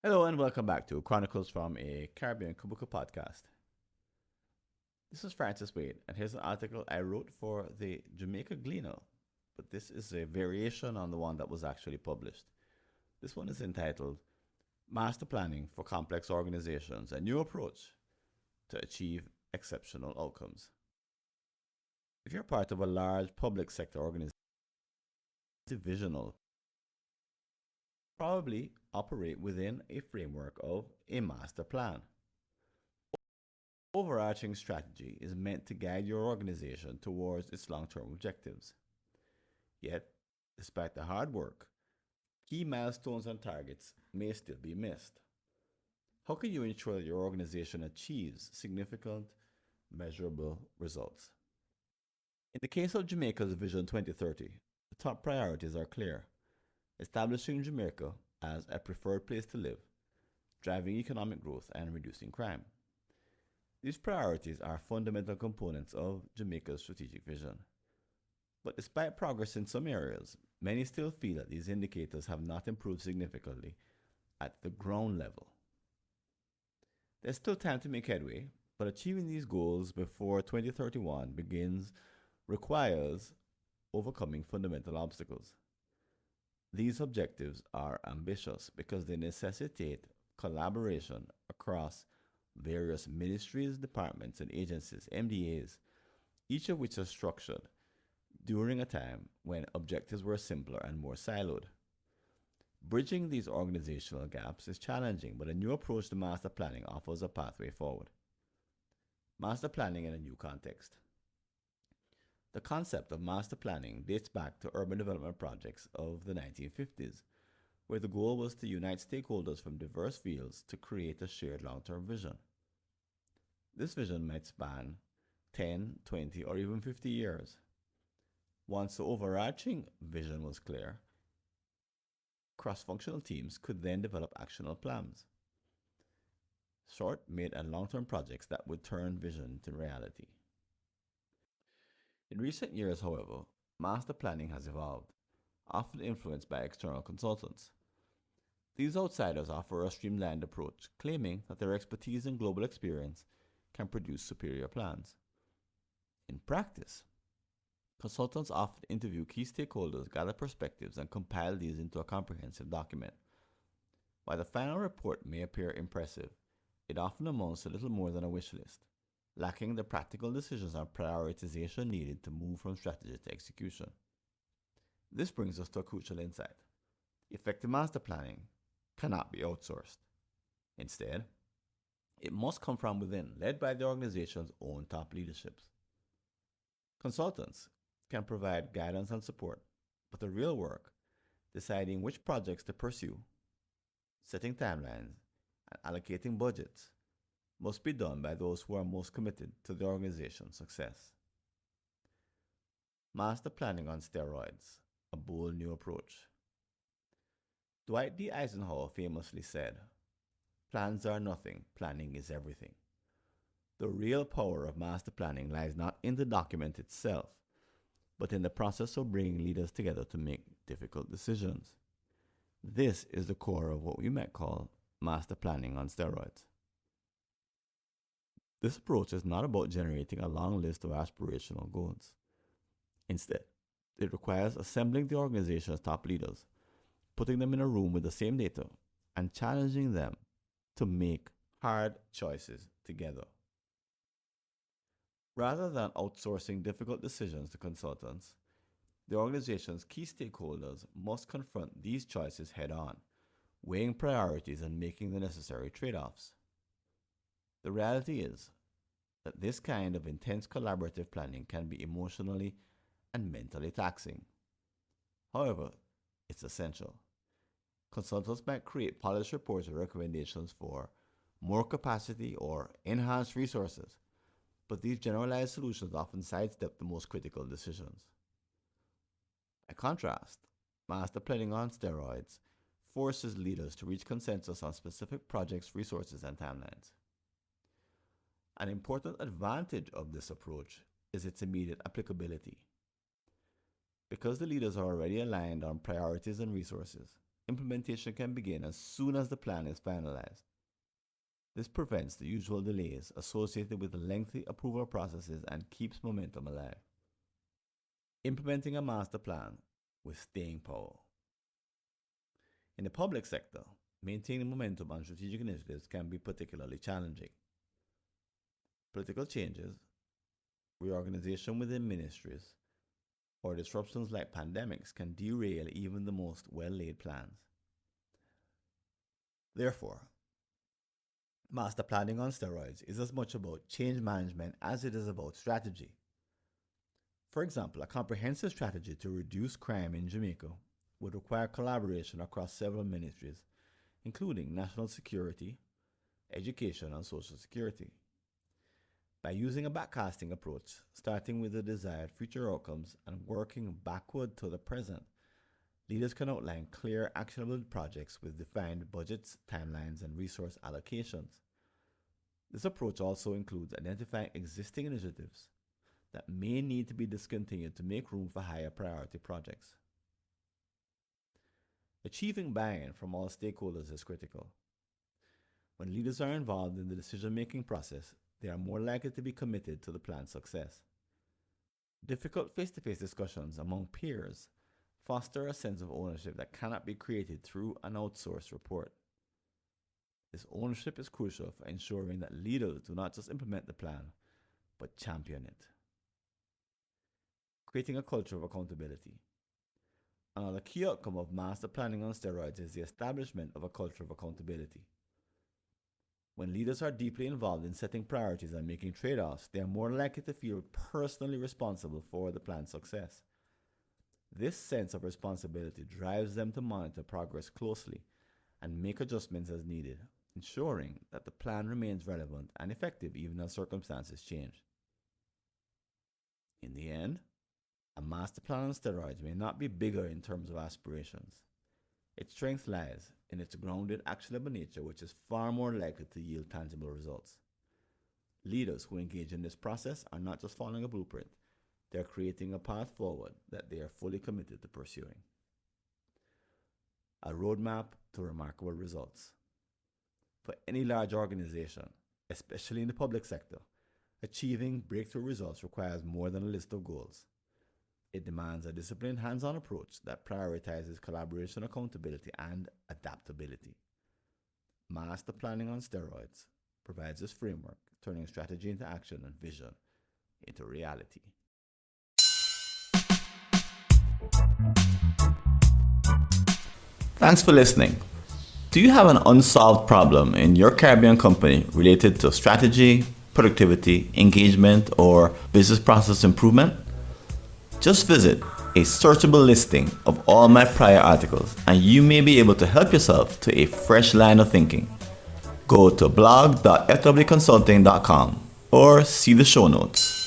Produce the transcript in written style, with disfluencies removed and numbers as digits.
Hello and welcome back to Chronicles from a Caribbean Cubicle podcast. This is Francis Wade, and here's an article I wrote for the Jamaica Gleaner, but this is a variation on the one that was actually published. This one is entitled Master Planning for Complex Organizations, a New Approach to Achieve Exceptional Outcomes. If you're part of a large public sector organization, divisional probably operate within a framework of a master plan. Overarching strategy is meant to guide your organization towards its long term objectives. Yet, despite the hard work, key milestones and targets may still be missed. How can you ensure that your organization achieves significant, measurable results? In the case of Jamaica's Vision 2030, the top priorities are clear: establishing Jamaica as a preferred place to live, driving economic growth, and reducing crime. These priorities are fundamental components of Jamaica's strategic vision. But despite progress in some areas, many still feel that these indicators have not improved significantly at the ground level. There's still time to make headway, but achieving these goals before 2031 begins requires overcoming fundamental obstacles. These objectives are ambitious because they necessitate collaboration across various ministries, departments, and agencies, MDAs, each of which are structured during a time when objectives were simpler and more siloed. Bridging these organizational gaps is challenging, but a new approach to master planning offers a pathway forward. Master planning in a new context. The concept of master planning dates back to urban development projects of the 1950s, where the goal was to unite stakeholders from diverse fields to create a shared long term vision. This vision might span 10, 20, or even 50 years. Once the overarching vision was clear, cross functional teams could then develop actionable plans, short, mid, and long term projects that would turn vision to reality. In recent years, however, master planning has evolved, often influenced by external consultants. These outsiders offer a streamlined approach, claiming that their expertise and global experience can produce superior plans. In practice, consultants often interview key stakeholders, gather perspectives, and compile these into a comprehensive document. While the final report may appear impressive, it often amounts to little more than a wish list, lacking the practical decisions and prioritization needed to move from strategy to execution. This brings us to a crucial insight. Effective master planning cannot be outsourced. Instead, it must come from within, led by the organization's own top leaderships. Consultants can provide guidance and support, but the real work, deciding which projects to pursue, setting timelines, and allocating budgets, must be done by those who are most committed to the organization's success. Master planning on steroids, a bold new approach. Dwight D. Eisenhower famously said, "Plans are nothing, planning is everything." The real power of master planning lies not in the document itself, but in the process of bringing leaders together to make difficult decisions. This is the core of what we might call master planning on steroids. This approach is not about generating a long list of aspirational goals. Instead, it requires assembling the organization's top leaders, putting them in a room with the same data, and challenging them to make hard choices together. Rather than outsourcing difficult decisions to consultants, the organization's key stakeholders must confront these choices head on, weighing priorities and making the necessary trade offs. The reality is that this kind of intense collaborative planning can be emotionally and mentally taxing. However, it's essential. Consultants might create polished reports or recommendations for more capacity or enhanced resources, but these generalized solutions often sidestep the most critical decisions. By contrast, master planning on steroids forces leaders to reach consensus on specific projects, resources, and timelines. An important advantage of this approach is its immediate applicability. Because the leaders are already aligned on priorities and resources, implementation can begin as soon as the plan is finalized. This prevents the usual delays associated with lengthy approval processes and keeps momentum alive. Implementing a master plan with staying power. In the public sector, maintaining momentum on strategic initiatives can be particularly challenging. Political changes, reorganization within ministries, or disruptions like pandemics can derail even the most well-laid plans. Therefore, master planning on steroids is as much about change management as it is about strategy. For example, a comprehensive strategy to reduce crime in Jamaica would require collaboration across several ministries, including national security, education, and social security. By using a backcasting approach, starting with the desired future outcomes and working backward to the present, leaders can outline clear, actionable projects with defined budgets, timelines, and resource allocations. This approach also includes identifying existing initiatives that may need to be discontinued to make room for higher priority projects. Achieving buy-in from all stakeholders is critical. When leaders are involved in the decision-making process, they are more likely to be committed to the plan's success. Difficult face-to-face discussions among peers foster a sense of ownership that cannot be created through an outsourced report. This ownership is crucial for ensuring that leaders do not just implement the plan, but champion it. Creating a culture of accountability. Another key outcome of master planning on steroids is the establishment of a culture of accountability. When leaders are deeply involved in setting priorities and making trade-offs, they are more likely to feel personally responsible for the plan's success. This sense of responsibility drives them to monitor progress closely and make adjustments as needed, ensuring that the plan remains relevant and effective even as circumstances change. In the end, a master plan on steroids may not be bigger in terms of aspirations. Its strength lies in its grounded, actionable nature, which is far more likely to yield tangible results. Leaders who engage in this process are not just following a blueprint, they are creating a path forward that they are fully committed to pursuing. A roadmap to remarkable results. For any large organization, especially in the public sector, achieving breakthrough results requires more than a list of goals. It demands a disciplined, hands-on approach that prioritizes collaboration, accountability, and adaptability. Master planning on steroids provides this framework, turning strategy into action and vision into reality. Thanks for listening. Do you have an unsolved problem in your Caribbean company related to strategy, productivity, engagement, or business process improvement? Just visit a searchable listing of all my prior articles and you may be able to help yourself to a fresh line of thinking. Go to blog.fwconsulting.com or see the show notes.